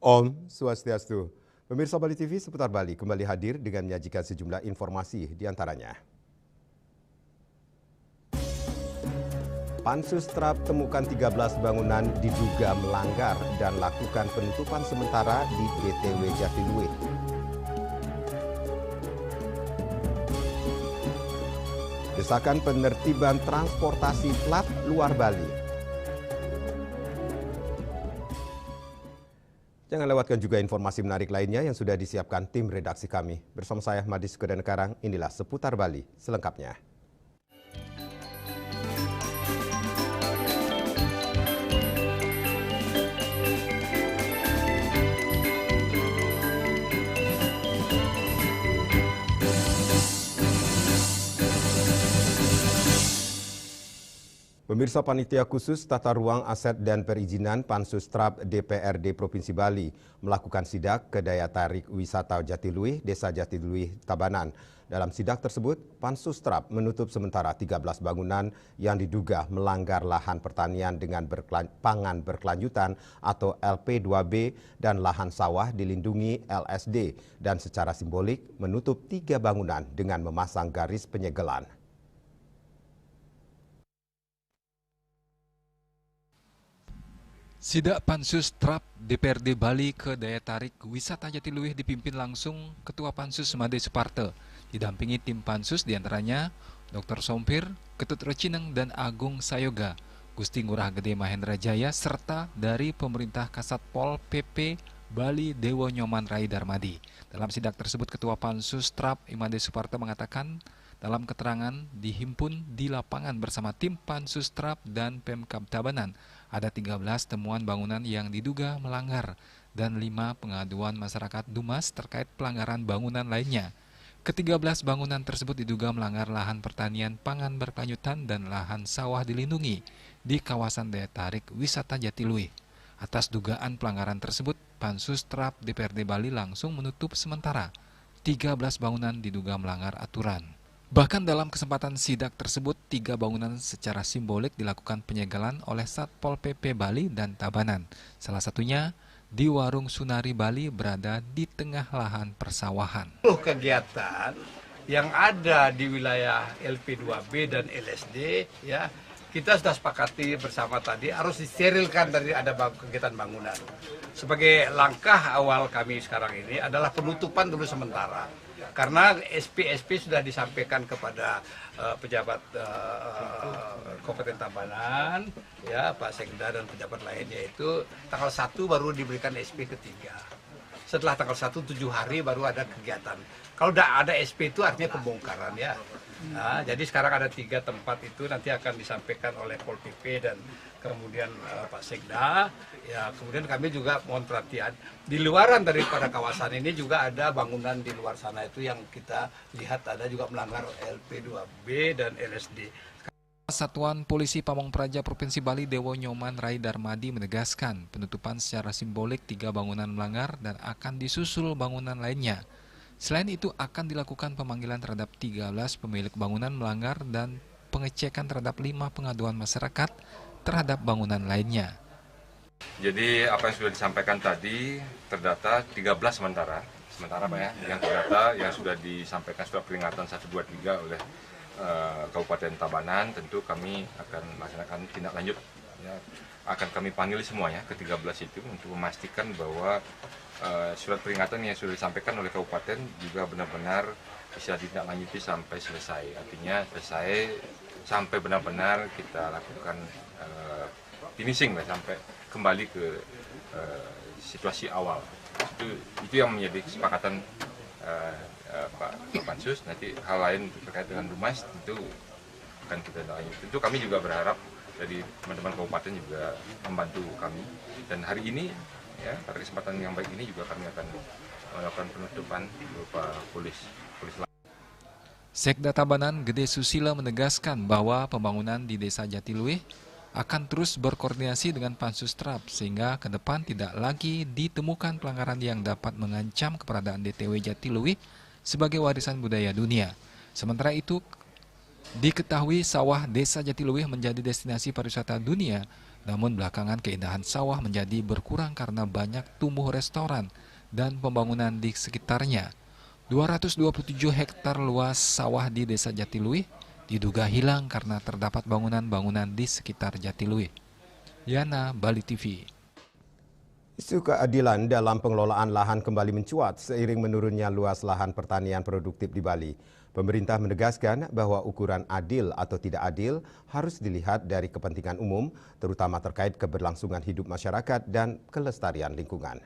Om Swastiastu. Pemirsa Bali TV seputar Bali kembali hadir dengan menyajikan sejumlah informasi diantaranya. Pansus Trap temukan 13 bangunan diduga melanggar dan lakukan penutupan sementara di BTW Jatiluwih. Desakan penertiban transportasi plat luar Bali. Jangan lewatkan juga informasi menarik lainnya yang sudah disiapkan tim redaksi kami. Bersama saya, Madis Kudankarang, inilah Seputar Bali selengkapnya. Pemirsa, Panitia Khusus Tata Ruang Aset dan Perizinan Pansus Trap DPRD Provinsi Bali melakukan sidak ke daya tarik wisata Jatiluwih, Desa Jatiluwih, Tabanan. Dalam sidak tersebut, Pansus Trap menutup sementara 13 bangunan yang diduga melanggar lahan pertanian dengan pangan berkelanjutan atau LP2B dan lahan sawah dilindungi LSD dan secara simbolik menutup 3 bangunan dengan memasang garis penyegelan. Sidak Pansus Trap DPRD Bali ke daya tarik wisata Jatiluwih dipimpin langsung Ketua Pansus Made Suparte, didampingi tim Pansus diantaranya Dr. Sompir, Ketut Recineng dan Agung Sayoga, Gusti Ngurah Gede Mahendra Jaya, serta dari pemerintah Kasatpol PP Bali Dewo Nyoman Rai Darmadi. Dalam sidak tersebut, Ketua Pansus Trap Imade Suparte mengatakan dalam keterangan dihimpun di lapangan bersama tim Pansus Trap dan Pemkab Tabanan, ada 13 temuan bangunan yang diduga melanggar dan 5 pengaduan masyarakat Dumas terkait pelanggaran bangunan lainnya. Ke-13 bangunan tersebut diduga melanggar lahan pertanian pangan berkelanjutan dan lahan sawah dilindungi di kawasan daya tarik wisata Jatiluwih. Atas dugaan pelanggaran tersebut, Pansus Trap DPRD Bali langsung menutup sementara 13 bangunan diduga melanggar aturan. Bahkan dalam kesempatan sidak tersebut, 3 bangunan secara simbolik dilakukan penyegelan oleh Satpol PP Bali dan Tabanan. Salah satunya di Warung Sunari Bali berada di tengah lahan persawahan. Kegiatan yang ada di wilayah LP2B dan LSD, ya, kita sudah sepakati bersama tadi harus disterilkan dari ada kegiatan bangunan. Sebagai langkah awal kami sekarang ini adalah penutupan dulu sementara. Karena SP sudah disampaikan kepada pejabat Kabupaten Tabanan, ya, Pak Sekda dan pejabat lainnya, itu tanggal 1 baru diberikan SP ketiga. Setelah tanggal 1, 7 hari baru ada kegiatan. Kalau tidak ada SP itu artinya pembongkaran, ya. Nah, jadi sekarang ada 3 tempat itu nanti akan disampaikan oleh Pol PP dan kemudian Pak Sekda. Ya, kemudian kami juga mohon perhatian di luaran daripada kawasan ini juga ada bangunan di luar sana itu yang kita lihat ada juga melanggar LP2B dan LSD. Satuan Polisi Pamong Praja Provinsi Bali Dewo Nyoman Rai Darmadi menegaskan penutupan secara simbolik 3 bangunan melanggar dan akan disusul bangunan lainnya. Selain itu akan dilakukan pemanggilan terhadap 13 pemilik bangunan melanggar dan pengecekan terhadap 5 pengaduan masyarakat terhadap bangunan lainnya. Jadi apa yang sudah disampaikan tadi terdata 13 sementara Pak ya, yang terdata yang sudah disampaikan surat peringatan 1, 2, 3 oleh Kabupaten Tabanan. Tentu kami akan melaksanakan tindak lanjut, ya, akan kami panggil semuanya ke-13 itu untuk memastikan bahwa surat peringatan yang sudah disampaikan oleh Kabupaten juga benar-benar bisa ditindaklanjuti sampai selesai. Artinya selesai sampai benar-benar kita lakukan finishing lah, sampai kembali ke situasi awal. Itu yang menjadi kesepakatan Pak Pansus. Nanti hal lain terkait dengan Dumas itu akan kita lanjut. Tentu kami juga berharap dari teman-teman kabupaten juga membantu kami. Dan hari ini, ya, pada kesempatan yang baik ini juga kami akan melakukan penutupan berupa polis. Sekda Tabanan Gede Susila menegaskan bahwa pembangunan di Desa Jatiluwih akan terus berkoordinasi dengan Pansus Trap sehingga ke depan tidak lagi ditemukan pelanggaran yang dapat mengancam keberadaan DTW Jatiluwih sebagai warisan budaya dunia. Sementara itu, diketahui sawah Desa Jatiluwih menjadi destinasi pariwisata dunia Namun belakangan keindahan sawah menjadi berkurang karena banyak tumbuh restoran dan pembangunan di sekitarnya. 227 hektar luas sawah di Desa Jatiluwih diduga hilang karena terdapat bangunan-bangunan di sekitar Jatiluwih. Yana, Bali TV. Isu keadilan dalam pengelolaan lahan kembali mencuat seiring menurunnya luas lahan pertanian produktif di Bali. Pemerintah menegaskan bahwa ukuran adil atau tidak adil harus dilihat dari kepentingan umum, terutama terkait keberlangsungan hidup masyarakat dan kelestarian lingkungan.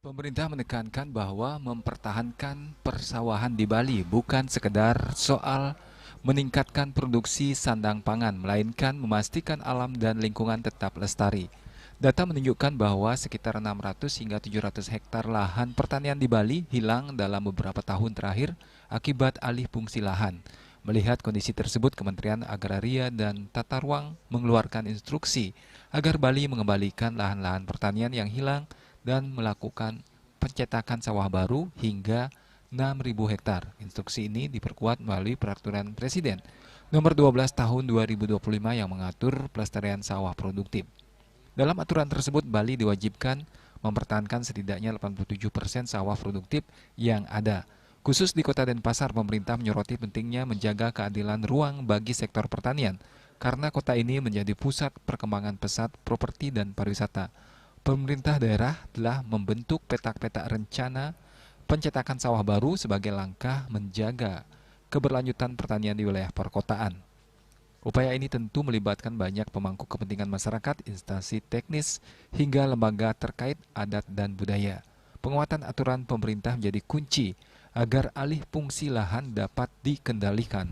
Pemerintah menekankan bahwa mempertahankan persawahan di Bali bukan sekedar soal meningkatkan produksi sandang pangan, melainkan memastikan alam dan lingkungan tetap lestari. Data menunjukkan bahwa sekitar 600 hingga 700 hektar lahan pertanian di Bali hilang dalam beberapa tahun terakhir akibat alih fungsi lahan. Melihat kondisi tersebut, Kementerian Agraria dan Tata Ruang mengeluarkan instruksi agar Bali mengembalikan lahan-lahan pertanian yang hilang dan melakukan pencetakan sawah baru hingga 6.000 hektar. Instruksi ini diperkuat melalui Peraturan Presiden Nomor 12 Tahun 2025 yang mengatur pelestarian sawah produktif. Dalam aturan tersebut, Bali diwajibkan mempertahankan setidaknya 87% sawah produktif yang ada. Khusus di Kota Denpasar, pemerintah menyoroti pentingnya menjaga keadilan ruang bagi sektor pertanian, karena kota ini menjadi pusat perkembangan pesat properti dan pariwisata. Pemerintah daerah telah membentuk petak-petak rencana pencetakan sawah baru sebagai langkah menjaga keberlanjutan pertanian di wilayah perkotaan. Upaya ini tentu melibatkan banyak pemangku kepentingan masyarakat, instansi teknis, hingga lembaga terkait adat dan budaya. Penguatan aturan pemerintah menjadi kunci agar alih fungsi lahan dapat dikendalikan.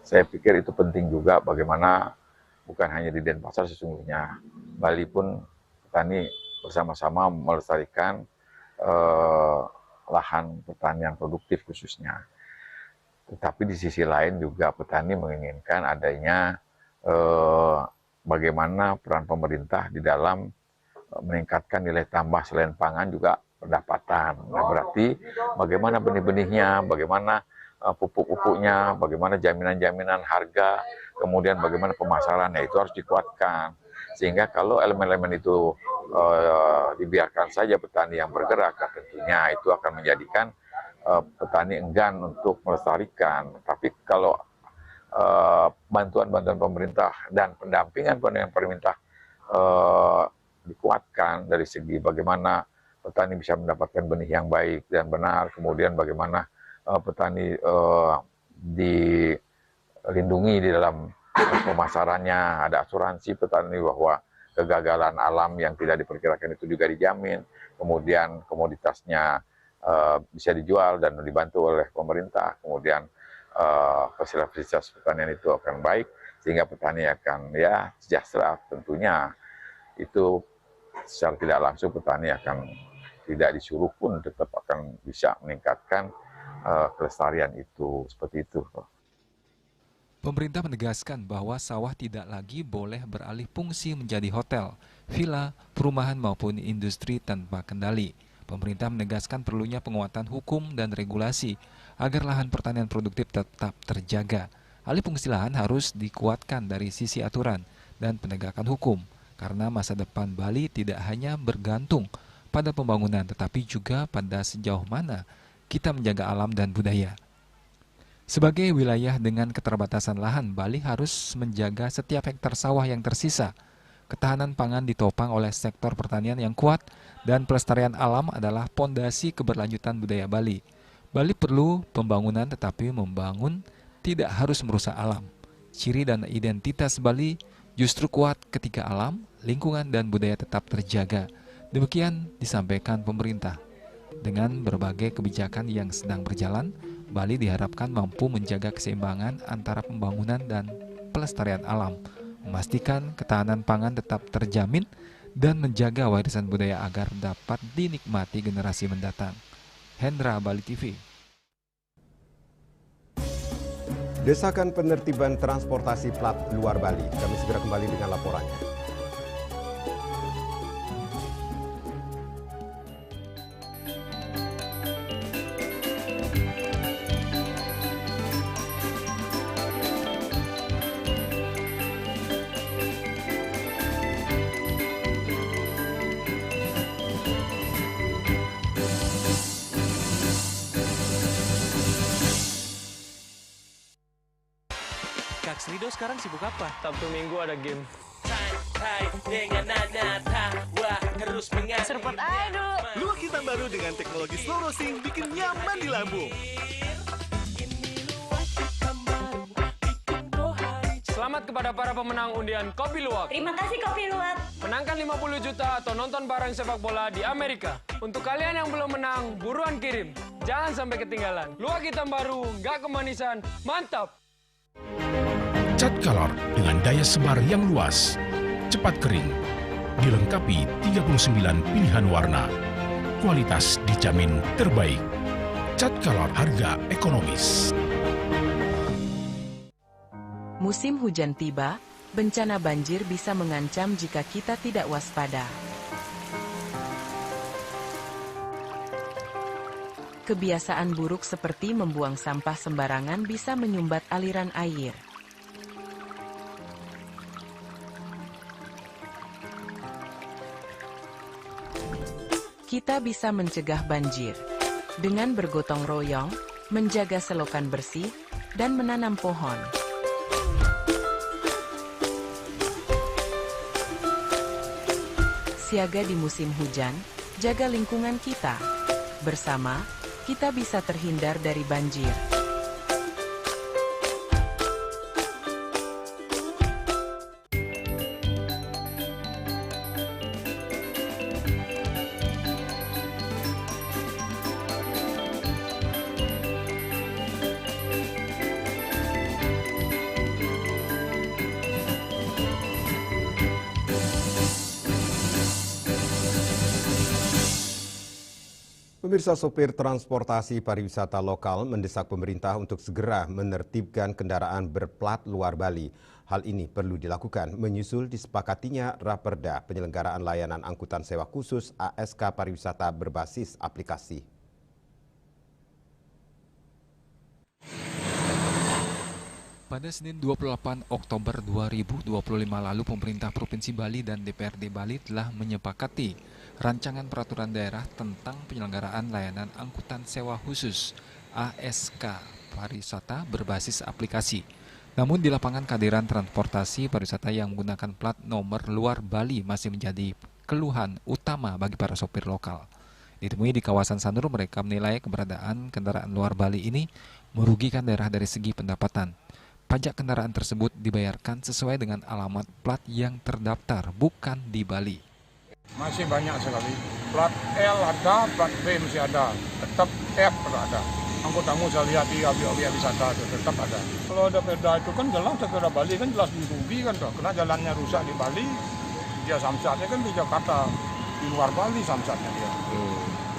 Saya pikir itu penting juga bagaimana bukan hanya di Denpasar sesungguhnya, Bali pun petani bersama-sama melestarikan lahan pertanian produktif khususnya. Tetapi di sisi lain juga petani menginginkan adanya bagaimana peran pemerintah di dalam meningkatkan nilai tambah selain pangan juga pendapatan. Nah, berarti bagaimana benih-benihnya, bagaimana pupuk-pupuknya, bagaimana jaminan-jaminan harga, kemudian bagaimana pemasarannya itu harus dikuatkan. Sehingga kalau elemen-elemen itu dibiarkan saja petani yang bergerak, tentunya itu akan menjadikan petani enggan untuk melestarikan. Tapi kalau bantuan-bantuan pemerintah dan pendampingan pemerintah dikuatkan dari segi bagaimana petani bisa mendapatkan benih yang baik dan benar, kemudian bagaimana petani dilindungi di dalam pemasarannya, ada asuransi petani bahwa kegagalan alam yang tidak diperkirakan itu juga dijamin, kemudian komoditasnya bisa dijual dan dibantu oleh pemerintah, kemudian fasilitas pertanian itu akan baik, sehingga petani akan sejahtera. Tentunya itu secara tidak langsung petani akan tidak disuruh pun tetap akan bisa meningkatkan kelestarian itu, seperti itu. Pemerintah menegaskan bahwa sawah tidak lagi boleh beralih fungsi menjadi hotel, villa, perumahan maupun industri tanpa kendali. Pemerintah menegaskan perlunya penguatan hukum dan regulasi agar lahan pertanian produktif tetap terjaga. Alih fungsi lahan harus dikuatkan dari sisi aturan dan penegakan hukum, karena masa depan Bali tidak hanya bergantung pada pembangunan, tetapi juga pada sejauh mana kita menjaga alam dan budaya. Sebagai wilayah dengan keterbatasan lahan, Bali harus menjaga setiap hektar sawah yang tersisa. Ketahanan pangan ditopang oleh sektor pertanian yang kuat dan pelestarian alam adalah pondasi keberlanjutan budaya Bali. Bali perlu pembangunan, tetapi membangun tidak harus merusak alam. Ciri dan identitas Bali justru kuat ketika alam, lingkungan, dan budaya tetap terjaga. Demikian disampaikan pemerintah. Dengan berbagai kebijakan yang sedang berjalan, Bali diharapkan mampu menjaga keseimbangan antara pembangunan dan pelestarian alam, memastikan ketahanan pangan tetap terjamin, dan menjaga warisan budaya agar dapat dinikmati generasi mendatang. Hendra, Bali TV. Desakan penertiban transportasi plat luar Bali. Kami segera kembali dengan laporannya. Rido sekarang sibuk apa? Sabtu Minggu ada game. Serpet aduh. Luwak hitam baru dengan teknologi slow roasting bikin nyaman di lambung. Selamat kepada para pemenang undian Kopi Luwak. Terima kasih Kopi Luwak. Menangkan 50 juta atau nonton bareng sepak bola di Amerika. Untuk kalian yang belum menang, buruan kirim. Jangan sampai ketinggalan. Luwak hitam baru, nggak kemanisan, mantap. Cat color dengan daya sebar yang luas, cepat kering, dilengkapi 39 pilihan warna. Kualitas dijamin terbaik. Cat color harga ekonomis. Musim hujan tiba, bencana banjir bisa mengancam jika kita tidak waspada. Kebiasaan buruk seperti membuang sampah sembarangan bisa menyumbat aliran air. Kita bisa mencegah banjir dengan bergotong royong, menjaga selokan bersih, dan menanam pohon. Siaga di musim hujan, jaga lingkungan kita. Bersama, kita bisa terhindar dari banjir. Pemirsa, sopir transportasi pariwisata lokal mendesak pemerintah untuk segera menertibkan kendaraan berplat luar Bali. Hal ini perlu dilakukan menyusul disepakatinya Raperda penyelenggaraan layanan angkutan sewa khusus ASK pariwisata berbasis aplikasi. Pada Senin 28 Oktober 2025 lalu, pemerintah Provinsi Bali dan DPRD Bali telah menyepakati rancangan peraturan daerah tentang penyelenggaraan layanan angkutan sewa khusus ASK pariwisata berbasis aplikasi. Namun di lapangan kehadiran transportasi pariwisata yang menggunakan plat nomor luar Bali masih menjadi keluhan utama bagi para sopir lokal. Ditemui di kawasan Sanur, mereka menilai keberadaan kendaraan luar Bali ini merugikan daerah dari segi pendapatan. Pajak kendaraan tersebut dibayarkan sesuai dengan alamat plat yang terdaftar, bukan di Bali. Masih banyak sekali. Plat L ada, plat B masih ada, tetap F ada. Angkutanmu saya lihat di objek wisata itu tetap ada. Kalau ada perda itu kan jelas, perda Bali kan jelas dirugi kan tuh. Karena jalannya rusak di Bali, dia samsatnya kan di Jakarta, di luar Bali samsatnya dia.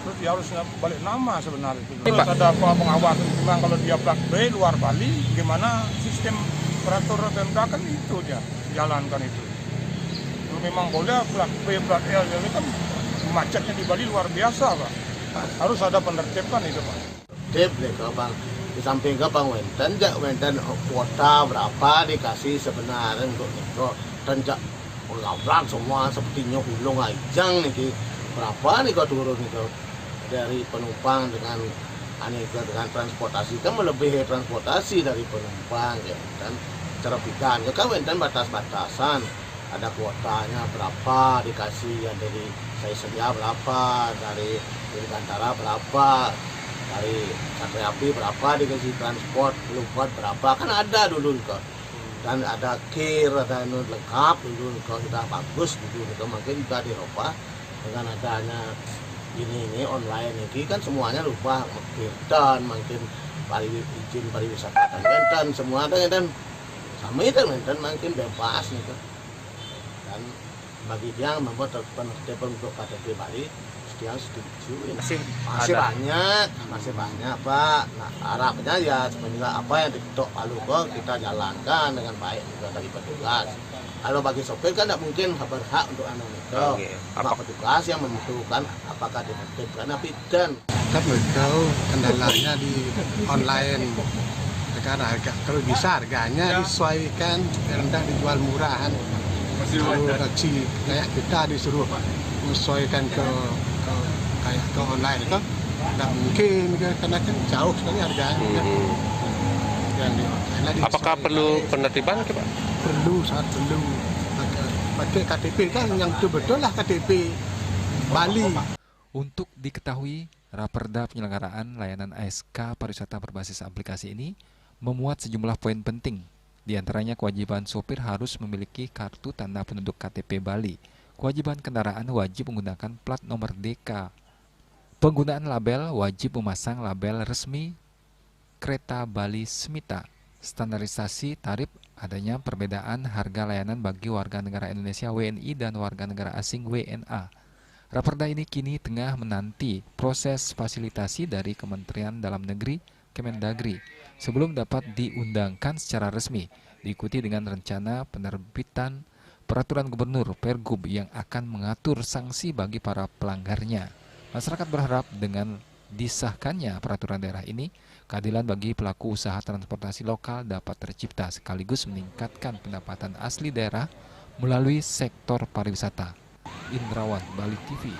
Terus dia harus balik nama sebenarnya itu. Terus ada pengawasan memang kalau dia plat B luar Bali, gimana sistem peraturan Pemda kan itu dia jalankan itu. Kalau memang boleh plat B, plat L, ini kan macetnya di Bali luar biasa Pak. Harus ada penertiban itu Pak. Tip deh ke Bang, di samping ke Bang Wenten kuota berapa dikasih sebenarnya untuk tenjak ulabrak semua sepertinya hulung ajang nih berapa nih kau turun itu dari penumpang dengan dengan transportasi kan melebihi transportasi dari penumpang ya dan cara pikan ya kan Wenten batas-batasan ada kuotanya berapa dikasih ya dari saya sedia berapa dari Dirgantara berapa dari Satria Api berapa dikasih transport lupa berapa kan ada dulu kok dan ada kir ada lengkap dulu kok sudah bagus dulu itu mungkin juga dirubah dengan adanya ini online ini kan semuanya lupa dan makin izin pariwisata dan semua dan sama itu dan makin bebas nih dan bagi yang membuat penertiban untuk KTP Bali yang setuju masih banyak Pak. Nah harapnya ya sebenarnya apa yang diketok Palu kok kita jalankan dengan baik juga dari petugas. Kalau bagi sopir kan tidak mungkin berhak untuk itu. Apa petugas yang menentukan apakah ditertibkan apa tidak. Kan tahu kendalanya di online. Karena harga kalau bisa harganya disesuaikan, rendah dijual murahan. Kalau taksi kayak kita disuruh menyesuaikan ke online itu tidak mungkin karena kan jauh sekali harganya. Apakah perlu penertiban, Pak? Perlu, sangat perlu. Pakai KTP kan yang betul-betul lah KTP Bali. Untuk diketahui, Raperda penyelenggaraan layanan ASK pariwisata berbasis aplikasi ini memuat sejumlah poin penting. Di antaranya kewajiban sopir harus memiliki kartu tanda penduduk KTP Bali. Kewajiban kendaraan wajib menggunakan plat nomor DK. Penggunaan label wajib memasang label resmi Kereta Bali Smita. Standarisasi tarif, adanya perbedaan harga layanan bagi warga negara Indonesia WNI dan warga negara asing WNA. Raperda ini kini tengah menanti proses fasilitasi dari Kementerian Dalam Negeri Kemendagri sebelum dapat diundangkan secara resmi, diikuti dengan rencana penerbitan peraturan gubernur Pergub yang akan mengatur sanksi bagi para pelanggarnya. Masyarakat berharap dengan disahkannya peraturan daerah ini, keadilan bagi pelaku usaha transportasi lokal dapat tercipta sekaligus meningkatkan pendapatan asli daerah melalui sektor pariwisata. Indrawan, Bali TV.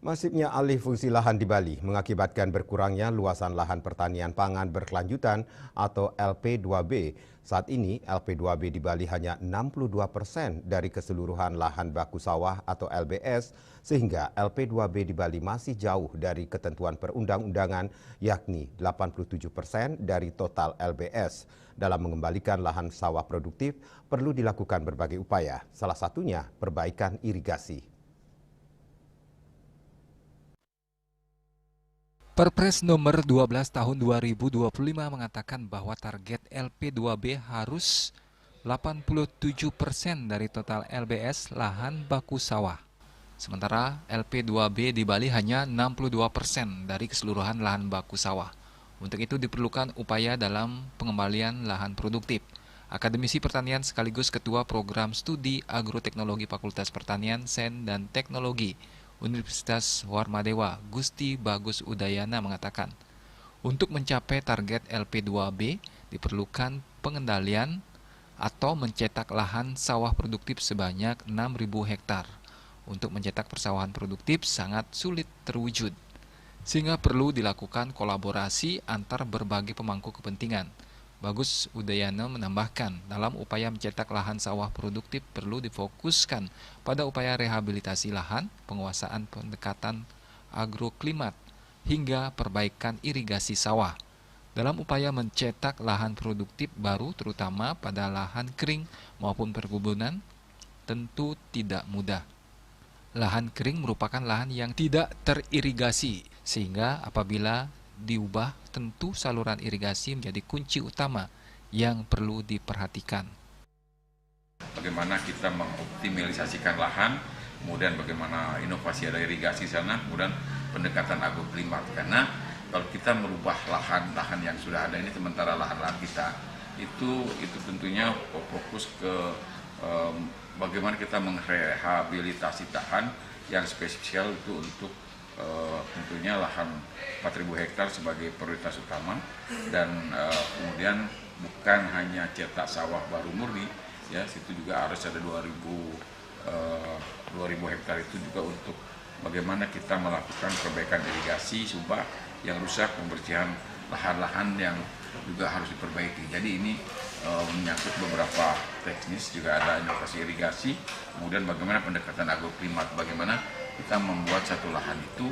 Masifnya alih fungsi lahan di Bali mengakibatkan berkurangnya luasan lahan pertanian pangan berkelanjutan atau LP2B. Saat ini LP2B di Bali hanya 62% dari keseluruhan lahan baku sawah atau LBS, sehingga LP2B di Bali masih jauh dari ketentuan perundang-undangan yakni 87% dari total LBS. Dalam mengembalikan lahan sawah produktif perlu dilakukan berbagai upaya, salah satunya perbaikan irigasi. Perpres nomor 12 tahun 2025 mengatakan bahwa target LP2B harus 87% dari total LBS lahan baku sawah. Sementara LP2B di Bali hanya 62% dari keseluruhan lahan baku sawah. Untuk itu diperlukan upaya dalam pengembalian lahan produktif. Akademisi Pertanian sekaligus Ketua Program Studi Agroteknologi Fakultas Pertanian, Sains dan Teknologi Universitas Warmadewa, Gusti Bagus Udayana mengatakan, untuk mencapai target LP2B diperlukan pengendalian atau mencetak lahan sawah produktif sebanyak 6.000 hektar. Untuk mencetak persawahan produktif sangat sulit terwujud, sehingga perlu dilakukan kolaborasi antar berbagai pemangku kepentingan. Bagus Udayana menambahkan, dalam upaya mencetak lahan sawah produktif perlu difokuskan pada upaya rehabilitasi lahan, penguasaan pendekatan agroklimat, hingga perbaikan irigasi sawah. Dalam upaya mencetak lahan produktif baru, terutama pada lahan kering maupun perkebunan, tentu tidak mudah. Lahan kering merupakan lahan yang tidak teririgasi, sehingga apabila diubah, tentu saluran irigasi menjadi kunci utama yang perlu diperhatikan. Bagaimana kita mengoptimalisasikan lahan, kemudian bagaimana inovasi ada irigasi sana, kemudian pendekatan agroklimat. Karena kalau kita merubah lahan-lahan yang sudah ada ini, sementara lahan-lahan kita itu tentunya fokus ke bagaimana kita merehabilitasi lahan yang spesial itu untuk tentunya lahan 4.000 hektar sebagai prioritas utama, dan kemudian bukan hanya cetak sawah baru murni, ya, situ juga harus ada 2.000 hektar itu juga untuk bagaimana kita melakukan perbaikan irigasi subak yang rusak, pembersihan lahan-lahan yang juga harus diperbaiki. Jadi ini menyangkut beberapa teknis, juga ada inovasi irigasi, kemudian bagaimana pendekatan agroklimat, bagaimana kita membuat satu lahan itu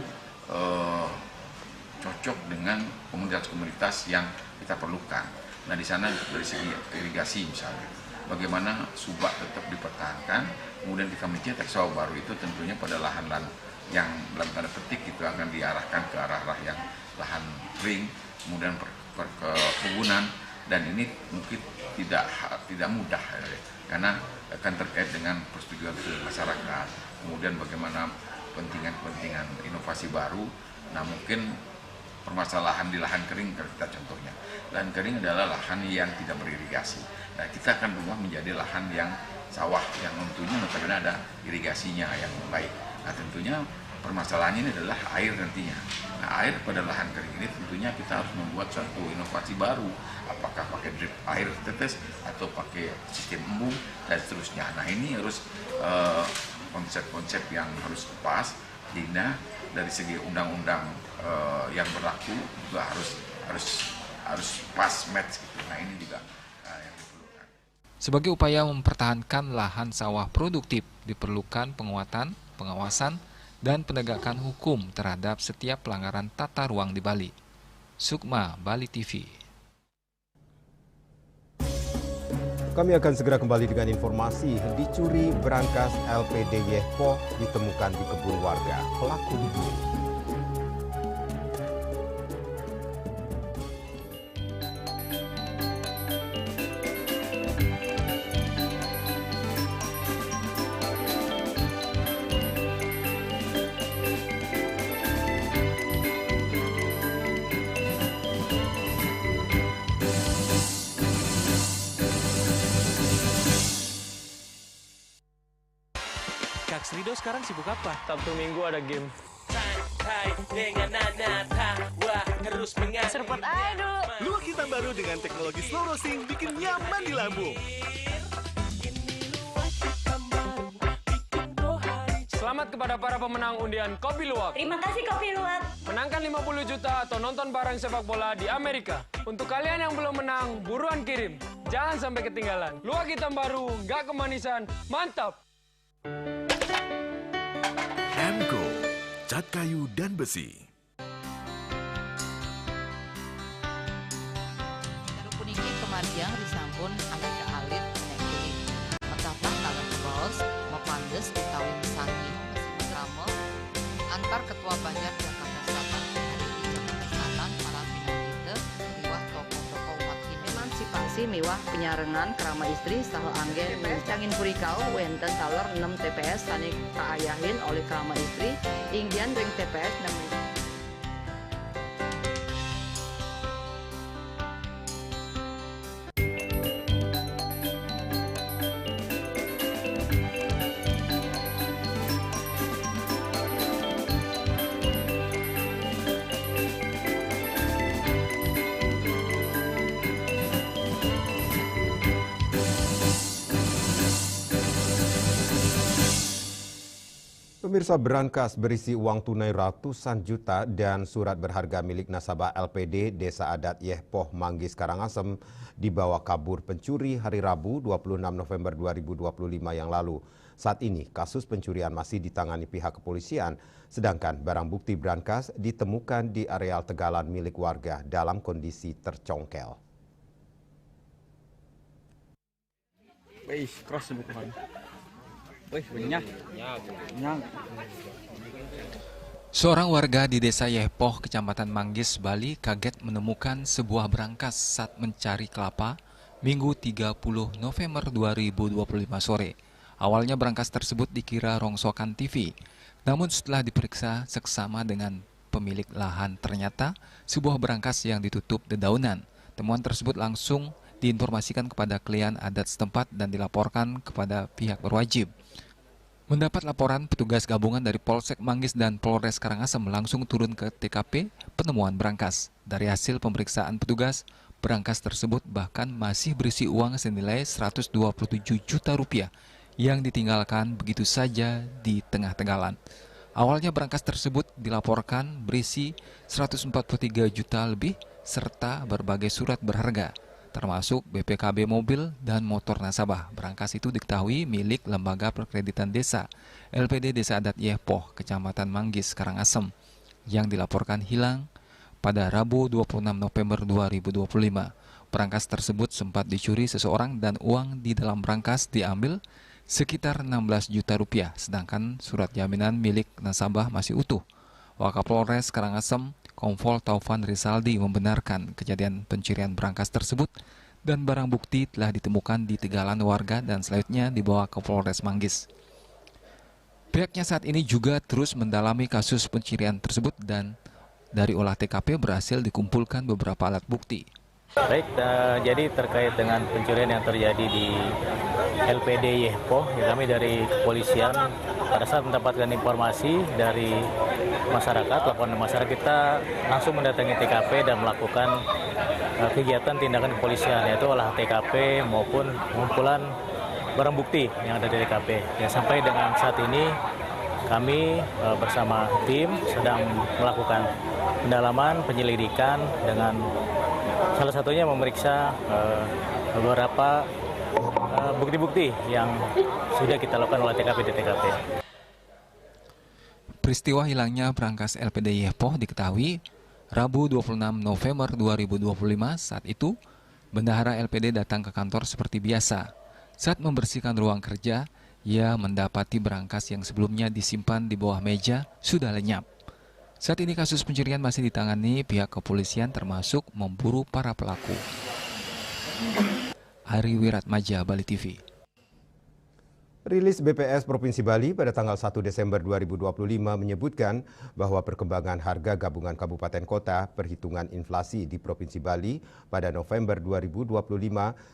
cocok dengan komunitas-komunitas yang kita perlukan. Nah, di sana dari segi irigasi misalnya, bagaimana subak tetap dipertahankan, kemudian kita mencetak sawah baru itu tentunya pada lahan-lahan yang dalam tanda petik itu akan diarahkan ke arah-arah yang lahan kering, kemudian perkebunan, dan ini mungkin tidak mudah ya, karena akan terkait dengan persetujuan masyarakat, kemudian bagaimana kepentingan inovasi baru. Nah, mungkin permasalahan di lahan kering, kita contohnya lahan kering adalah lahan yang tidak beririgasi. Nah, kita akan berubah menjadi lahan yang sawah yang tentunya notabene ada irigasinya yang baik. Nah, tentunya permasalahannya ini adalah air nantinya. Nah, air pada lahan kering ini tentunya kita harus membuat suatu inovasi baru, apakah pakai drip air tetes atau pakai sistem embung dan seterusnya. Nah, ini harus konsep-konsep yang harus pas, dina dari segi undang-undang yang berlaku juga harus harus pas match gitu. Nah ini juga yang diperlukan. Sebagai upaya mempertahankan lahan sawah produktif, diperlukan penguatan, pengawasan, dan penegakan hukum terhadap setiap pelanggaran tata ruang di Bali. Sukma, Bali TV. Kami akan segera kembali dengan informasi. Dicuri berangkas LPD Yehpo ditemukan di kebun warga. Pelaku diburu. Kak Srido sekarang sibuk apa? Sabtu Minggu ada game. Serpot aduh. Luak hitam baru dengan teknologi slow roasting bikin nyaman di lambung. Selamat kepada para pemenang undian Kopi Luwak. Terima kasih Kopi Luwak. Menangkan 50 juta atau nonton bareng sepak bola di Amerika. Untuk kalian yang belum menang, buruan kirim. Jangan sampai ketinggalan. Luwak hitam baru, nggak kemanisan, mantap. Emco, cat kayu dan besi. Puniki kemarjang disampun agak alit nek kulit. Mencapak kalian kebos, mepandes utawi mesangi mesin drama antar Ketua Banjar Jakarta Selatan hari di Jakarta Selatan para pinangita miwah tokoh-tokoh umat Hindu. Emansipasi miwah penyarengan kerama istri saha anggen TPS Cangin Purikau wenten taler 6 TPS sanik kaayahin oleh kerama istri inggian ring TPS 6. Pemirsa, berangkas berisi uang tunai ratusan juta dan surat berharga milik nasabah LPD Desa Adat Yehpo Manggis Karangasem dibawa kabur pencuri hari Rabu 26 November 2025 yang lalu. Saat ini kasus pencurian masih ditangani pihak kepolisian, sedangkan barang bukti berangkas ditemukan di areal tegalan milik warga dalam kondisi tercongkel. Wih, keras bukan. Wih, banyak. Seorang warga di Desa Yehpo, Kecamatan Manggis, Bali kaget menemukan sebuah berangkas saat mencari kelapa Minggu 30 November 2025 sore. Awalnya berangkas tersebut dikira rongsokan TV, namun setelah diperiksa seksama dengan pemilik lahan ternyata sebuah berangkas yang ditutup dedaunan. Temuan tersebut langsung diinformasikan kepada klien adat setempat dan dilaporkan kepada pihak berwajib. Mendapat laporan, petugas gabungan dari Polsek Manggis dan Polres Karangasem langsung turun ke TKP penemuan berangkas. Dari hasil pemeriksaan petugas, berangkas tersebut bahkan masih berisi uang senilai 127 juta rupiah yang ditinggalkan begitu saja di tengah tegalan. Awalnya berangkas tersebut dilaporkan berisi 143 juta lebih serta berbagai surat berharga, termasuk BPKB mobil dan motor nasabah. Berangkas itu diketahui milik Lembaga Perkreditan Desa, LPD Desa Adat Yehpo, Kecamatan Manggis, Karangasem, yang dilaporkan hilang pada Rabu 26 November 2025. Berangkas tersebut sempat dicuri seseorang dan uang di dalam berangkas diambil sekitar 16 juta rupiah, sedangkan surat jaminan milik nasabah masih utuh. Wakapolres Karangasem, Kompol Taufan Rizaldi membenarkan kejadian pencurian berangkas tersebut dan barang bukti telah ditemukan di tegalan warga dan selanjutnya dibawa ke Polres Manggis. Pihaknya saat ini juga terus mendalami kasus pencurian tersebut dan dari olah TKP berhasil dikumpulkan beberapa alat bukti. Baik, jadi terkait dengan pencurian yang terjadi di LPD Yehpo, kami dari kepolisian pada saat mendapatkan informasi dari masyarakat, laporan masyarakat, kita langsung mendatangi TKP dan melakukan kegiatan tindakan kepolisian, yaitu olah TKP maupun pengumpulan barang bukti yang ada di TKP. Ya, sampai dengan saat ini kami bersama tim sedang melakukan pendalaman, penyelidikan dengan Salah satunya memeriksa beberapa bukti-bukti yang sudah kita lakukan oleh TKP di TKP. Peristiwa hilangnya berangkas LPD Yepoh diketahui Rabu 26 November 2025. Saat itu, bendahara LPD datang ke kantor seperti biasa. Saat membersihkan ruang kerja, ia mendapati berangkas yang sebelumnya disimpan di bawah meja sudah lenyap. Saat ini kasus pencurian masih ditangani pihak kepolisian termasuk memburu para pelaku. Ari Wiratmaja, Bali TV. Rilis BPS Provinsi Bali pada tanggal 1 Desember 2025 menyebutkan bahwa perkembangan harga gabungan kabupaten kota perhitungan inflasi di Provinsi Bali pada November 2025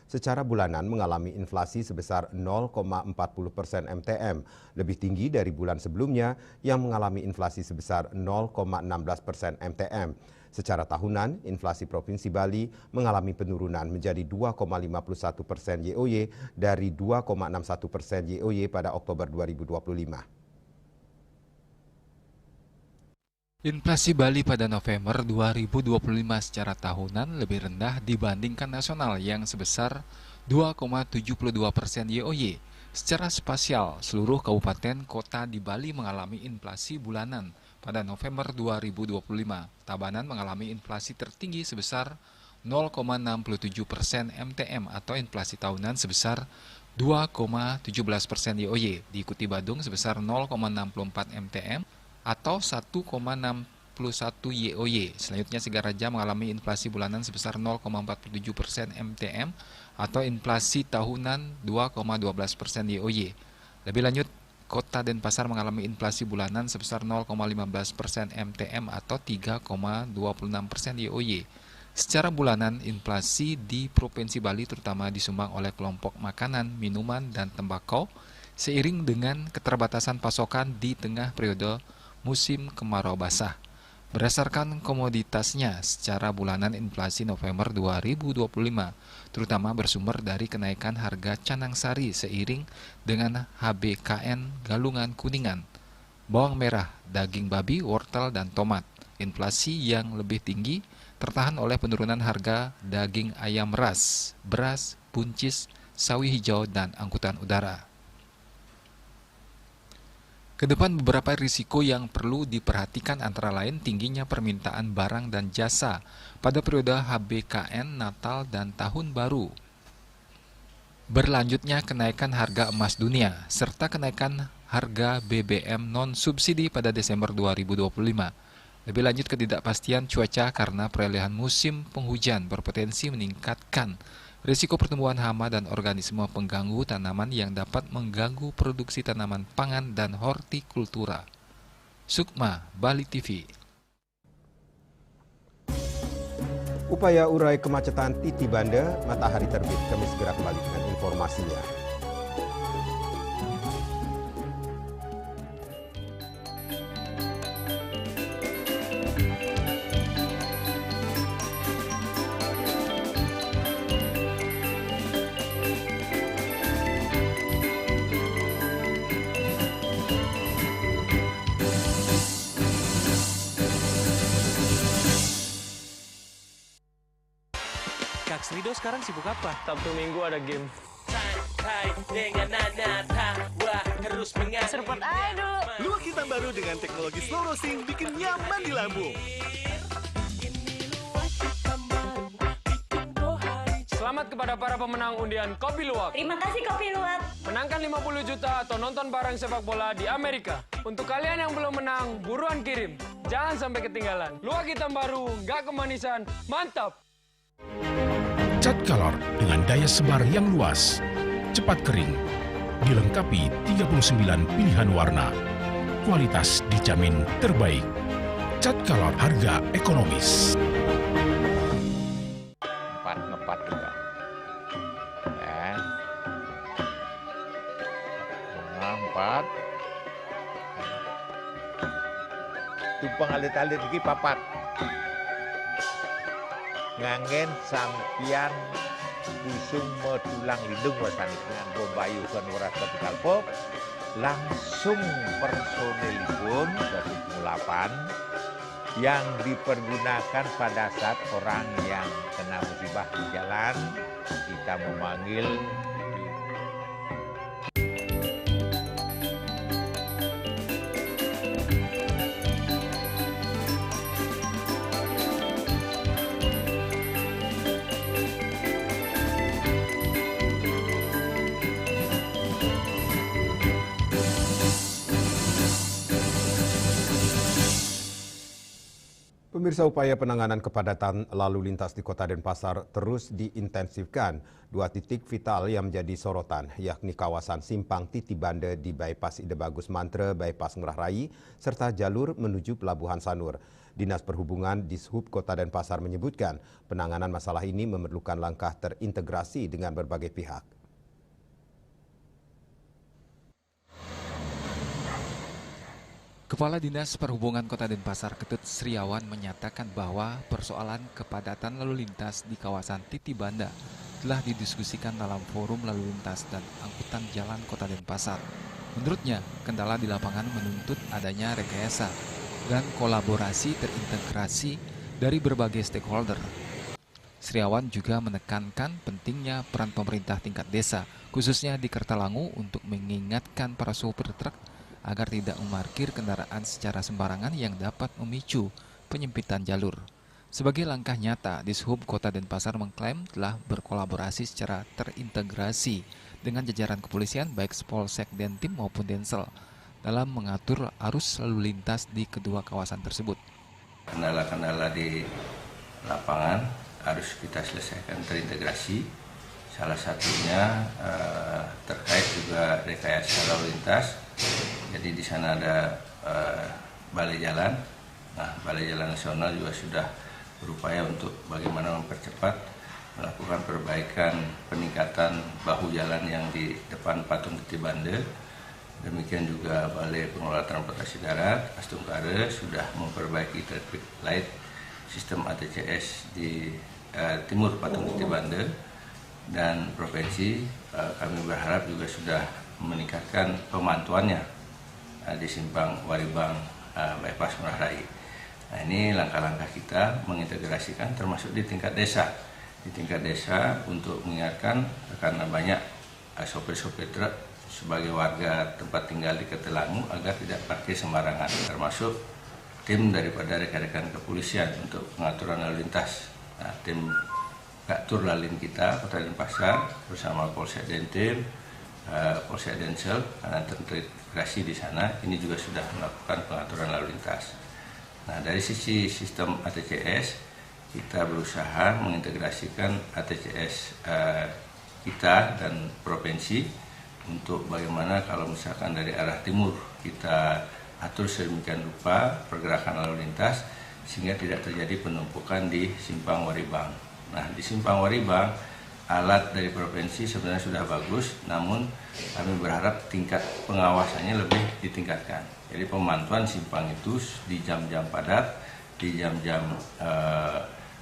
secara bulanan mengalami inflasi sebesar 0,40% MTM, lebih tinggi dari bulan sebelumnya yang mengalami inflasi sebesar 0,16% MTM. Secara tahunan, inflasi Provinsi Bali mengalami penurunan menjadi 2,51% YoY dari 2,61% YoY pada Oktober 2025. Inflasi Bali pada November 2025 secara tahunan lebih rendah dibandingkan nasional yang sebesar 2,72% YoY. Secara spasial, seluruh kabupaten kota di Bali mengalami inflasi bulanan. Pada November 2025, Tabanan mengalami inflasi tertinggi sebesar 0,67% MTM atau inflasi tahunan sebesar 2,17% YoY. Diikuti Badung sebesar 0,64 MTM atau 1,61 YoY. Selanjutnya Sigaraja mengalami inflasi bulanan sebesar 0,47% MTM atau inflasi tahunan 2,12% YoY. Lebih lanjut, Kota Denpasar mengalami inflasi bulanan sebesar 0,15% MTM atau 3,26% YoY. Secara bulanan, inflasi di Provinsi Bali terutama disumbang oleh kelompok makanan, minuman, dan tembakau seiring dengan keterbatasan pasokan di tengah periode musim kemarau basah. Berdasarkan komoditasnya, secara bulanan inflasi November 2025 terutama bersumber dari kenaikan harga canang sari seiring dengan HBKN Galungan Kuningan, bawang merah, daging babi, wortel, dan tomat. Inflasi yang lebih tinggi tertahan oleh penurunan harga daging ayam ras, beras, buncis, sawi hijau, dan angkutan udara. Kedepan beberapa risiko yang perlu diperhatikan antara lain tingginya permintaan barang dan jasa pada periode HBKN, Natal, dan Tahun Baru. Berlanjutnya kenaikan harga emas dunia, serta kenaikan harga BBM non-subsidi pada Desember 2025. Lebih lanjut ketidakpastian cuaca karena peralihan musim penghujan berpotensi meningkatkan risiko pertumbuhan hama dan organisme pengganggu tanaman yang dapat mengganggu produksi tanaman pangan dan hortikultura. Sukma, Bali TV. Upaya urai kemacetan Titi Banda, Matahari Terbit. Kami segera kembali dengan informasinya. Kak Srido sekarang sibuk apa? Sabtu Minggu ada game. Santai dengan nana tawa harus mengalir. Serpot aduh. Luwak hitam baru dengan teknologi slow roasting bikin nyaman di lambung. Selamat kepada para pemenang undian Kopi Luwak. Terima kasih Kopi Luwak. Menangkan 50 juta atau nonton bareng sepak bola di Amerika. Untuk kalian yang belum menang, buruan kirim. Jangan sampai ketinggalan. Luwak hitam baru, nggak kemanisan, mantap. Cat Color dengan daya sebar yang luas, cepat kering, dilengkapi 39 pilihan warna. Kualitas dijamin terbaik. Cat Color, harga ekonomis. Ngepat juga. Ya. Empat. Tumpang alit-alit lagi papat. Ngangen sampian busung medulang lindung wasani dengan bombayu kan waras kapital pop langsung personelipun dari 8 yang dipergunakan pada saat orang yang kena musibah di jalan, kita memanggil Pemirsa, upaya penanganan kepadatan lalu lintas di Kota Denpasar terus diintensifkan. Dua titik vital yang menjadi sorotan, yakni kawasan Simpang Titibande di Bypass Ide Bagus Mantre, Bypass Ngurah Rai, serta jalur menuju Pelabuhan Sanur. Dinas Perhubungan Dishub Kota Denpasar menyebutkan penanganan masalah ini memerlukan langkah terintegrasi dengan berbagai pihak. Kepala Dinas Perhubungan Kota Denpasar Ketut Sriawan menyatakan bahwa persoalan kepadatan lalu lintas di kawasan Titibanda telah didiskusikan dalam forum lalu lintas dan angkutan jalan Kota Denpasar. Menurutnya, kendala di lapangan menuntut adanya rekayasa dan kolaborasi terintegrasi dari berbagai stakeholder. Sriawan juga menekankan pentingnya peran pemerintah tingkat desa, khususnya di Kertalangu, untuk mengingatkan para sopir truk agar tidak memarkir kendaraan secara sembarangan yang dapat memicu penyempitan jalur. Sebagai langkah nyata, Dishub Kota Denpasar mengklaim telah berkolaborasi secara terintegrasi dengan jajaran kepolisian baik Polsek Dentim maupun Densel dalam mengatur arus lalu lintas di kedua kawasan tersebut. Kendala-kendala di lapangan harus kita selesaikan terintegrasi. Salah satunya terkait juga rekayasa lalu lintas. Jadi di sana ada balai jalan. Nah, balai jalan nasional juga sudah berupaya untuk bagaimana mempercepat melakukan perbaikan peningkatan bahu jalan yang di depan patung Titibande. Demikian juga Balai Pengelola Transportasi Darat Astungkare sudah memperbaiki traffic light sistem ATCS di timur patung Titibande, dan provinsi kami berharap juga sudah meningkatkan pemantauannya di Simpang Waribang Bypass Ngurah Rai. Nah, ini langkah-langkah kita mengintegrasikan termasuk di tingkat desa. Di tingkat desa untuk mengingatkan karena banyak sopir-sopir truk sebagai warga tempat tinggal di Kertalangu agar tidak parkir sembarangan, termasuk tim daripada rekan-rekan kepolisian untuk pengaturan lalu lintas. Nah, tim Gatur Lalin kita Kota Denpasar bersama Polsek Dentim, Polsek Densel, karena terintegrasi di sana, ini juga sudah melakukan pengaturan lalu lintas. Nah, dari sisi sistem ATCS, kita berusaha mengintegrasikan ATCS kita dan provinsi untuk bagaimana kalau misalkan dari arah timur kita atur sedemikian rupa pergerakan lalu lintas sehingga tidak terjadi penumpukan di Simpang Waribang. Nah, di Simpang Waribang alat dari provinsi sebenarnya sudah bagus, namun kami berharap tingkat pengawasannya lebih ditingkatkan. Jadi pemantauan simpang itu di jam-jam padat, di jam-jam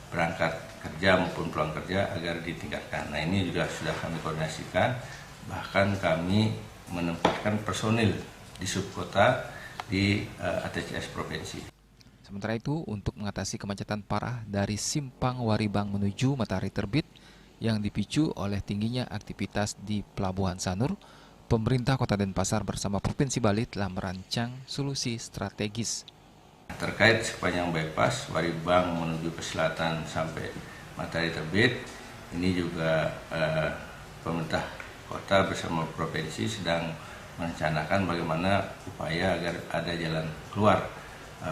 berangkat kerja maupun pulang kerja agar ditingkatkan. Nah, ini juga sudah kami koordinasikan, bahkan kami menempatkan personil di subkota di ATCS provinsi. Sementara itu, untuk mengatasi kemacetan parah dari Simpang Waribang menuju Matahari Terbit yang dipicu oleh tingginya aktivitas di Pelabuhan Sanur, pemerintah Kota Denpasar bersama Provinsi Bali telah merancang solusi strategis. Terkait sepanjang bypass Waribang menuju ke selatan sampai Matahari Terbit, ini juga pemerintah kota bersama provinsi sedang merencanakan bagaimana upaya agar ada jalan keluar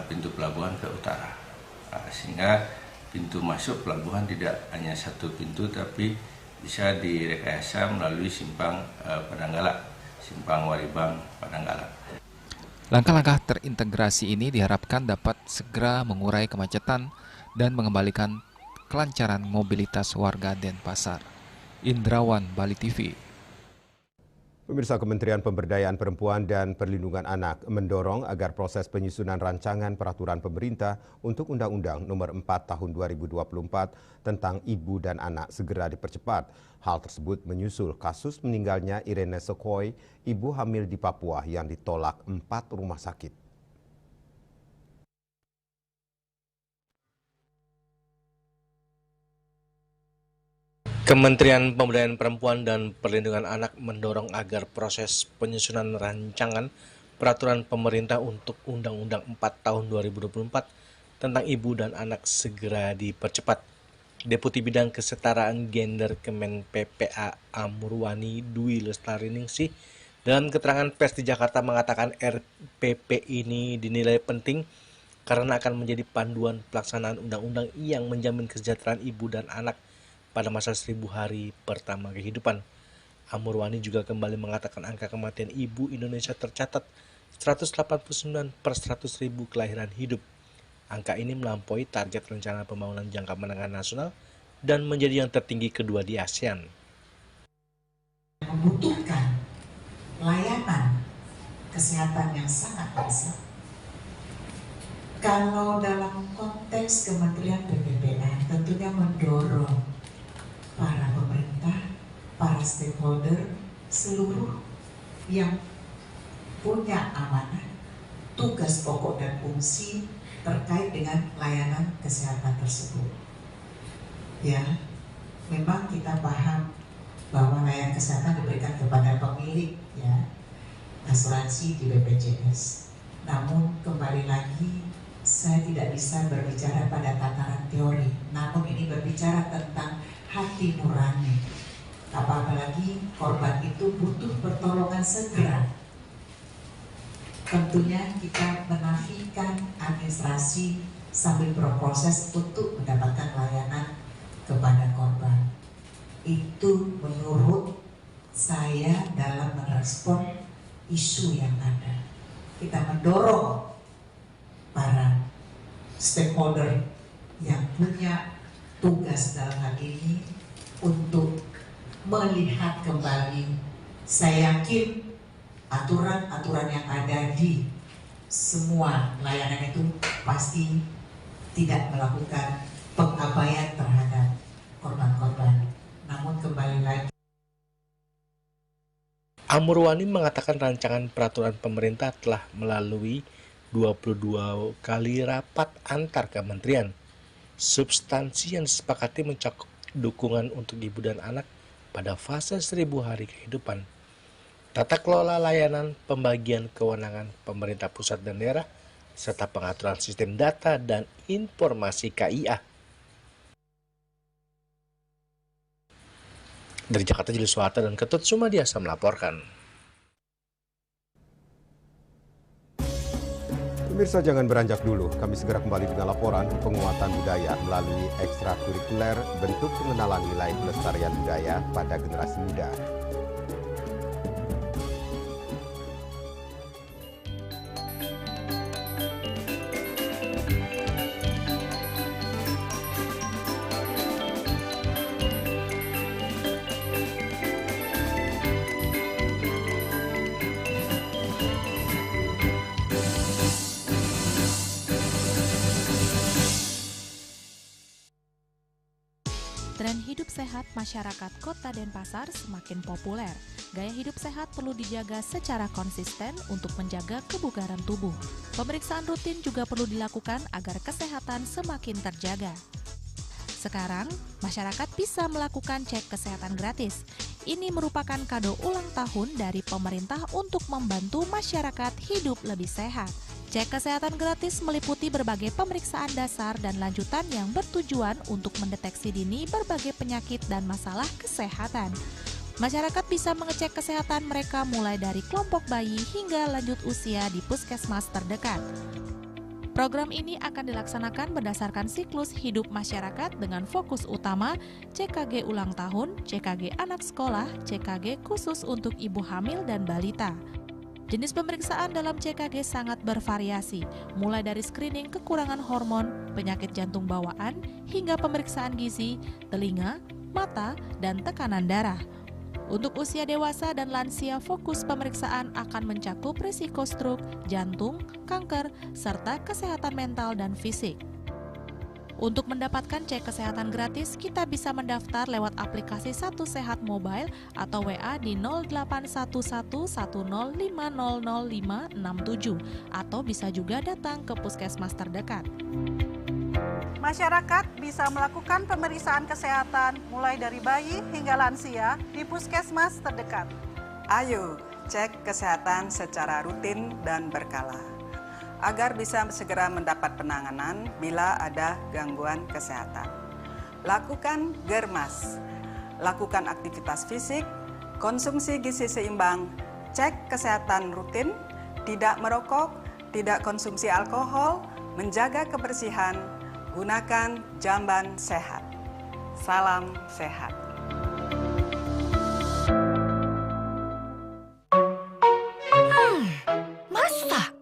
pintu pelabuhan ke utara, sehingga pintu masuk pelabuhan tidak hanya satu pintu tapi bisa direkayasa melalui simpang Padanggala, Simpang Waribang Padanggala. Langkah-langkah terintegrasi ini diharapkan dapat segera mengurai kemacetan dan mengembalikan kelancaran mobilitas warga Denpasar. Indrawan, Bali TV. Pemirsa, Kementerian Pemberdayaan Perempuan dan Perlindungan Anak mendorong agar proses penyusunan rancangan peraturan pemerintah untuk Undang-Undang Nomor 4 Tahun 2024 tentang ibu dan anak segera dipercepat. Hal tersebut menyusul kasus meninggalnya Irene Sekoy, ibu hamil di Papua yang ditolak 4 rumah sakit. Kementerian Pemberdayaan Perempuan dan Perlindungan Anak mendorong agar proses penyusunan rancangan peraturan pemerintah untuk Undang-Undang 4 tahun 2024 tentang ibu dan anak segera dipercepat. Deputi Bidang Kesetaraan Gender Kemen PPA Amurwani Dwi Lestariningsih dalam keterangan pers di Jakarta mengatakan RPP ini dinilai penting karena akan menjadi panduan pelaksanaan undang-undang yang menjamin kesejahteraan ibu dan anak pada masa 1000 hari pertama kehidupan. Amurwani juga kembali mengatakan angka kematian ibu Indonesia tercatat 189 per 100.000 kelahiran hidup. Angka ini melampaui target rencana pembangunan jangka menengah nasional dan menjadi yang tertinggi kedua di ASEAN. Membutuhkan layanan kesehatan yang sangat besar. Kalau dalam konteks Kementerian PPPN tentunya mendorong para pemerintah, para stakeholder, seluruh yang punya amanah, tugas pokok dan fungsi terkait dengan layanan kesehatan tersebut. Ya, memang kita paham bahwa layanan kesehatan diberikan kepada pemilik ya asuransi di BPJS. Namun kembali lagi saya tidak bisa berbicara pada tataran teori, namun ini berbicara tentang hati nurani. Apalagi korban itu butuh pertolongan segera. Tentunya kita menafikan administrasi sambil berproses untuk mendapatkan layanan kepada korban. Itu menurut saya dalam merespon isu yang ada. Kita mendorong para stakeholder yang punya tugas dalam hal ini untuk melihat kembali. Saya yakin aturan-aturan yang ada di semua layanan itu pasti tidak melakukan pengabaian terhadap korban-korban. Namun kembali lagi, Amurwani mengatakan rancangan peraturan pemerintah telah melalui 22 kali rapat antar kementerian. Substansi yang disepakati mencakup dukungan untuk ibu dan anak pada fase 1000 hari kehidupan, tata kelola layanan, pembagian kewenangan pemerintah pusat dan daerah, serta pengaturan sistem data dan informasi KIA. Dari Jakarta, Julius Wata dan Ketut Sumadiasa melaporkan. Pemirsa jangan beranjak dulu, kami segera kembali dengan laporan penguatan budaya melalui ekstrakurikuler bentuk pengenalan nilai pelestarian budaya pada generasi muda. Tren hidup sehat masyarakat Kota Denpasar semakin populer. Gaya hidup sehat perlu dijaga secara konsisten untuk menjaga kebugaran tubuh. Pemeriksaan rutin juga perlu dilakukan agar kesehatan semakin terjaga. Sekarang, masyarakat bisa melakukan cek kesehatan gratis. Ini merupakan kado ulang tahun dari pemerintah untuk membantu masyarakat hidup lebih sehat. Cek kesehatan gratis meliputi berbagai pemeriksaan dasar dan lanjutan yang bertujuan untuk mendeteksi dini berbagai penyakit dan masalah kesehatan. Masyarakat bisa mengecek kesehatan mereka mulai dari kelompok bayi hingga lanjut usia di puskesmas terdekat. Program ini akan dilaksanakan berdasarkan siklus hidup masyarakat dengan fokus utama CKG ulang tahun, CKG anak sekolah, CKG khusus untuk ibu hamil dan balita. Jenis pemeriksaan dalam CKG sangat bervariasi, mulai dari screening kekurangan hormon, penyakit jantung bawaan, hingga pemeriksaan gizi, telinga, mata, dan tekanan darah. Untuk usia dewasa dan lansia, fokus pemeriksaan akan mencakup risiko stroke, jantung, kanker, serta kesehatan mental dan fisik. Untuk mendapatkan cek kesehatan gratis, kita bisa mendaftar lewat aplikasi Satu Sehat Mobile atau WA di 081105000567 atau bisa juga datang ke puskesmas terdekat. Masyarakat bisa melakukan pemeriksaan kesehatan mulai dari bayi hingga lansia di puskesmas terdekat. Ayo cek kesehatan secara rutin dan berkala, agar bisa segera mendapat penanganan bila ada gangguan kesehatan. Lakukan germas, lakukan aktivitas fisik, konsumsi gizi seimbang, cek kesehatan rutin, tidak merokok, tidak konsumsi alkohol, menjaga kebersihan, gunakan jamban sehat. Salam sehat. Masak?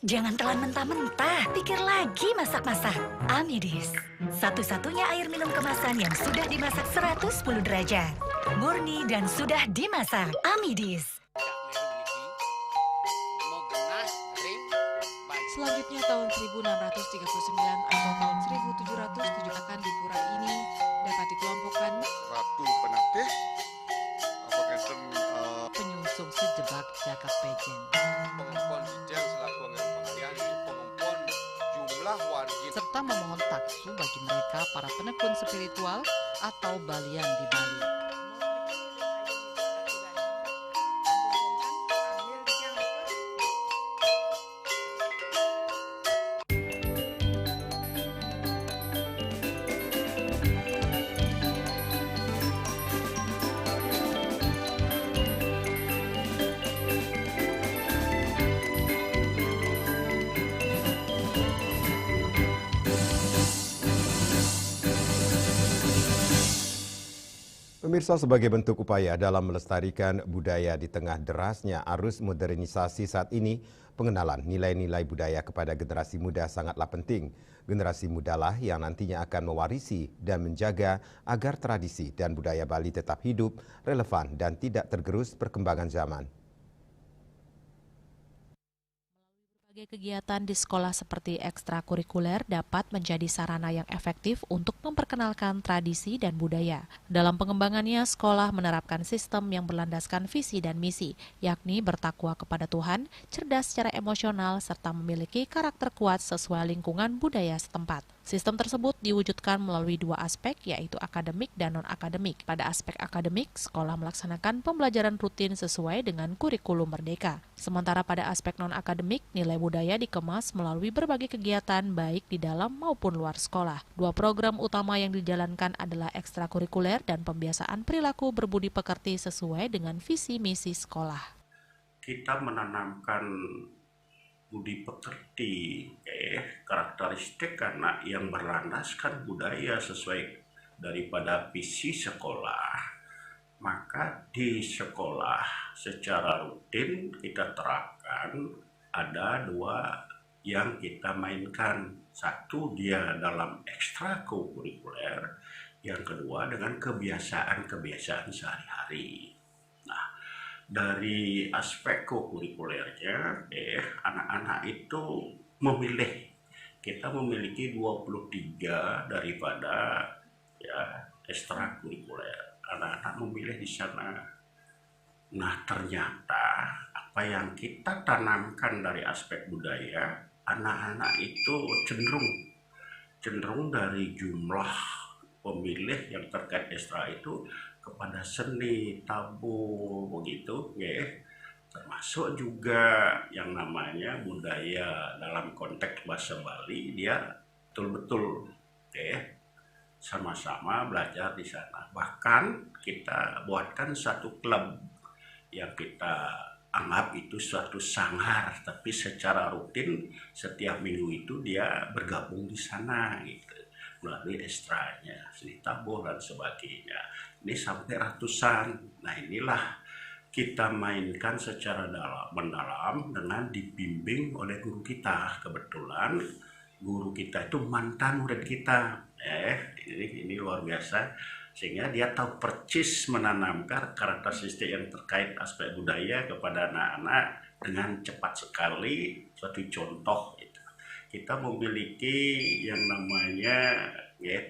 Jangan telan mentah-mentah, pikir lagi masak-masak. Amidis, satu-satunya air minum kemasan yang sudah dimasak 110 derajat. Murni dan sudah dimasak. Amidis. Selanjutnya tahun 1639 atau tahun 1707 akan di pura ini dapat dikelompokkan Ratu Penatih, penyusup sejebak Jakab Pejen, pengumpul Cijel selaku anggaran pengalian di pengumpul jumlah wargi, serta memohon taksu bagi mereka para penekun spiritual atau balian di Bali. Pemirsa, sebagai bentuk upaya dalam melestarikan budaya di tengah derasnya arus modernisasi saat ini, pengenalan nilai-nilai budaya kepada generasi muda sangatlah penting. Generasi mudalah yang nantinya akan mewarisi dan menjaga agar tradisi dan budaya Bali tetap hidup, relevan, dan tidak tergerus perkembangan zaman. Kegiatan di sekolah seperti ekstrakurikuler dapat menjadi sarana yang efektif untuk memperkenalkan tradisi dan budaya. Dalam pengembangannya, sekolah menerapkan sistem yang berlandaskan visi dan misi, yakni bertakwa kepada Tuhan, cerdas secara emosional, serta memiliki karakter kuat sesuai lingkungan budaya setempat. Sistem tersebut diwujudkan melalui dua aspek, yaitu akademik dan non-akademik. Pada aspek akademik, sekolah melaksanakan pembelajaran rutin sesuai dengan kurikulum merdeka. Sementara pada aspek non-akademik, nilai budaya dikemas melalui berbagai kegiatan baik di dalam maupun luar sekolah. Dua program utama yang dijalankan adalah ekstrakurikuler dan pembiasaan perilaku berbudi pekerti sesuai dengan visi misi sekolah. Kita menanamkan budi pekerti, karakteristik anak yang berlandaskan budaya sesuai daripada visi sekolah. Maka di sekolah secara rutin kita terapkan ada dua yang kita mainkan. Satu, dia dalam ekstrakurikuler, yang kedua dengan kebiasaan-kebiasaan sehari-hari. Nah, dari aspek kurikulernya, anak-anak itu memilih. Kita memiliki 23 daripada ekstrakurikuler. Anak-anak memilih di sana. Nah, ternyata apa yang kita tanamkan dari aspek budaya, anak-anak itu cenderung dari jumlah pemilih yang terkait ekstra itu kepada seni, tabuh, begitu, termasuk juga yang namanya budaya dalam konteks bahasa Bali, dia betul-betul sama-sama belajar di sana. Bahkan kita buatkan satu klub yang kita anggap itu suatu sanggar, tapi secara rutin setiap minggu itu dia bergabung di sana gitu, melalui ekstranya, seni tabuh dan sebagainya. Ini sampai ratusan. Nah, inilah kita mainkan secara mendalam dengan dibimbing oleh guru kita. Kebetulan guru kita itu mantan murid kita. Ini luar biasa. Sehingga dia tahu persis menanamkan karakteristik yang terkait aspek budaya kepada anak-anak dengan cepat sekali. Suatu contoh itu. Kita memiliki yang namanya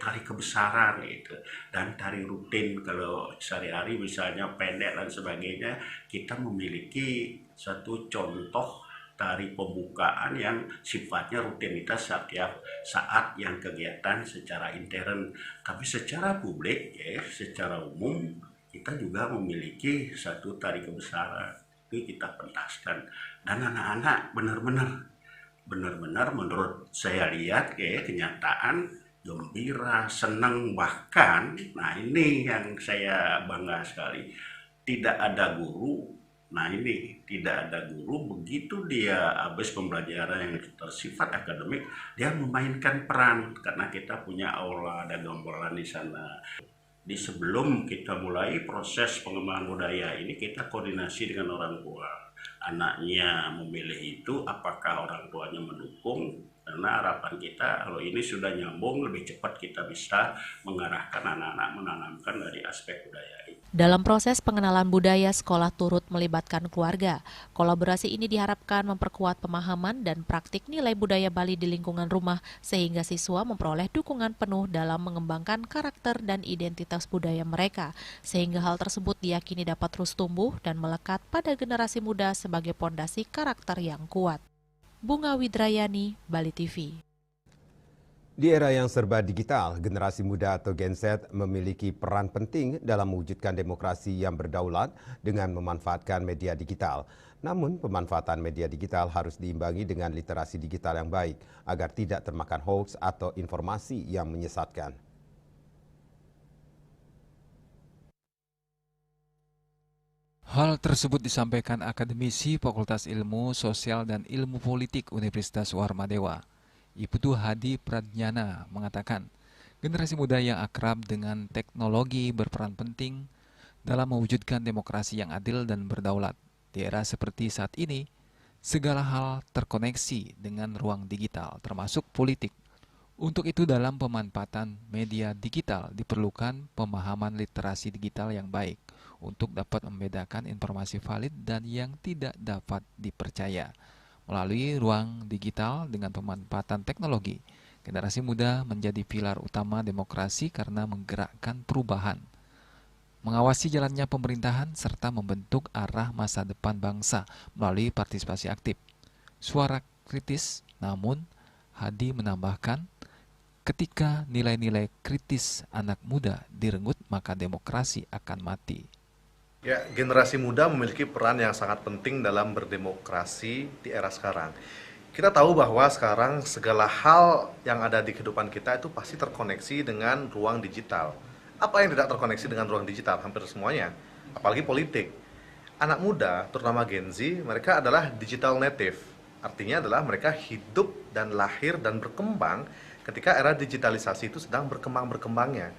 tari kebesaran itu, dan tari rutin. Kalau sehari-hari misalnya pendek dan sebagainya, kita memiliki satu contoh tari pembukaan yang sifatnya rutinitas setiap saat yang kegiatan secara intern. Tapi secara publik, ya, secara umum, kita juga memiliki satu tari kebesaran. Itu kita pentaskan. Dan anak-anak benar-benar menurut saya lihat, ya, kenyataan gembira, senang, bahkan, nah ini yang saya bangga sekali, tidak ada guru. Nah ini tidak ada guru, begitu dia habis pembelajaran yang bersifat akademik, dia memainkan peran karena kita punya aula, ada gamelan di sana. Di sebelum kita mulai proses pengembangan budaya ini, kita koordinasi dengan orang tua. Anaknya memilih itu, apakah orang tuanya mendukung? Karena harapan kita kalau ini sudah nyambung, lebih cepat kita bisa mengarahkan anak-anak menanamkan dari aspek budaya itu. Dalam proses pengenalan budaya, sekolah turut melibatkan keluarga. Kolaborasi ini diharapkan memperkuat pemahaman dan praktik nilai budaya Bali di lingkungan rumah, sehingga siswa memperoleh dukungan penuh dalam mengembangkan karakter dan identitas budaya mereka, sehingga hal tersebut diyakini dapat terus tumbuh dan melekat pada generasi muda sebagai pondasi karakter yang kuat. Bunga Widrayani, Bali TV. Di era yang serba digital, generasi muda atau Gen Z memiliki peran penting dalam mewujudkan demokrasi yang berdaulat dengan memanfaatkan media digital. Namun, pemanfaatan media digital harus diimbangi dengan literasi digital yang baik agar tidak termakan hoax atau informasi yang menyesatkan. Hal tersebut disampaikan akademisi Fakultas Ilmu Sosial dan Ilmu Politik Universitas Warmadewa. Ibtu Hadi Pradnyana mengatakan, generasi muda yang akrab dengan teknologi berperan penting dalam mewujudkan demokrasi yang adil dan berdaulat. Di era seperti saat ini, segala hal terkoneksi dengan ruang digital, termasuk politik. Untuk itu dalam pemanfaatan media digital diperlukan pemahaman literasi digital yang baik untuk dapat membedakan informasi valid dan yang tidak dapat dipercaya. Melalui ruang digital dengan pemanfaatan teknologi, generasi muda menjadi pilar utama demokrasi karena menggerakkan perubahan, mengawasi jalannya pemerintahan, serta membentuk arah masa depan bangsa melalui partisipasi aktif. Suara kritis, namun Hadi menambahkan, ketika nilai-nilai kritis anak muda direnggut, maka demokrasi akan mati. Ya, generasi muda memiliki peran yang sangat penting dalam berdemokrasi di era sekarang. Kita tahu bahwa sekarang segala hal yang ada di kehidupan kita itu pasti terkoneksi dengan ruang digital. Apa yang tidak terkoneksi dengan ruang digital? Hampir semuanya, apalagi politik. Anak muda, terutama Gen Z, mereka adalah digital native. Artinya adalah mereka hidup dan lahir dan berkembang ketika era digitalisasi itu sedang berkembang-berkembangnya.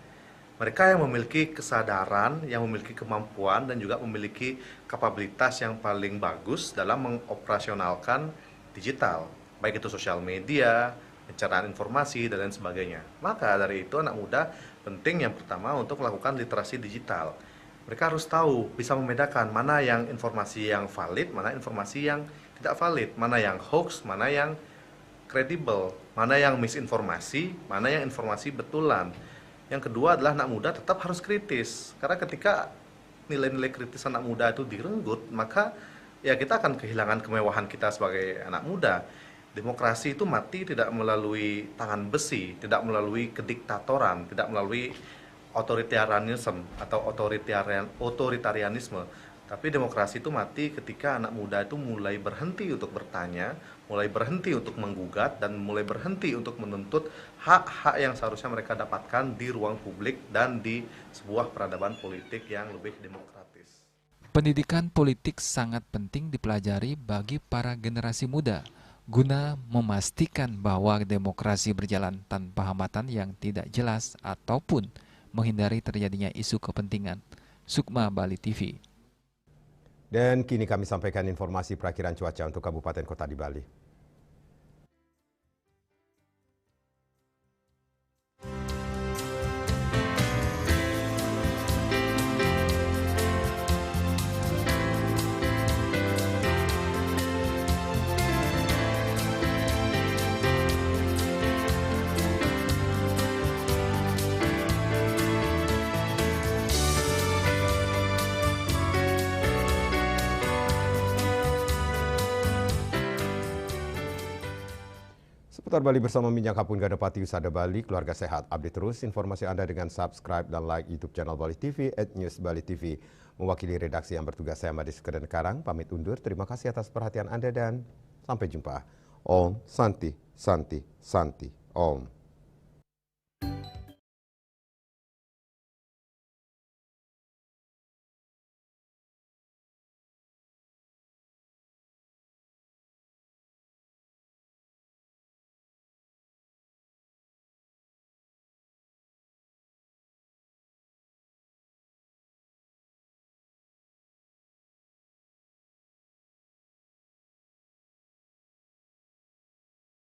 Mereka yang memiliki kesadaran, yang memiliki kemampuan, dan juga memiliki kapabilitas yang paling bagus dalam mengoperasionalkan digital, baik itu sosial media, pencernaan informasi, dan lain sebagainya. Maka dari itu anak muda penting yang pertama untuk melakukan literasi digital. Mereka harus tahu, bisa membedakan mana yang informasi yang valid, mana informasi yang tidak valid, mana yang hoax, mana yang kredibel, mana yang misinformasi, mana yang informasi betulan. Yang kedua adalah anak muda tetap harus kritis, karena ketika nilai-nilai kritis anak muda itu direnggut, maka ya kita akan kehilangan kemewahan kita sebagai anak muda. Demokrasi itu mati tidak melalui tangan besi, tidak melalui kediktatoran, tidak melalui otoritarianisme atau otoritarianisme. Tapi demokrasi itu mati ketika anak muda itu mulai berhenti untuk bertanya, mulai berhenti untuk menggugat, dan mulai berhenti untuk menuntut hak-hak yang seharusnya mereka dapatkan di ruang publik dan di sebuah peradaban politik yang lebih demokratis. Pendidikan politik sangat penting dipelajari bagi para generasi muda, guna memastikan bahwa demokrasi berjalan tanpa hambatan yang tidak jelas ataupun menghindari terjadinya isu kepentingan. Sukma, Bali TV. Dan kini kami sampaikan informasi perakiraan cuaca untuk kabupaten kota di Bali. Putar Bali bersama Minyak Kapun Gadapati Wisata Bali, keluarga sehat. Update terus informasi Anda dengan subscribe dan like YouTube channel Bali TV @newsbali.tv. Mewakili redaksi yang bertugas, saya Madis Keden Karang, pamit undur. Terima kasih atas perhatian Anda dan sampai jumpa. Om Santi, Santi, Santi, Om.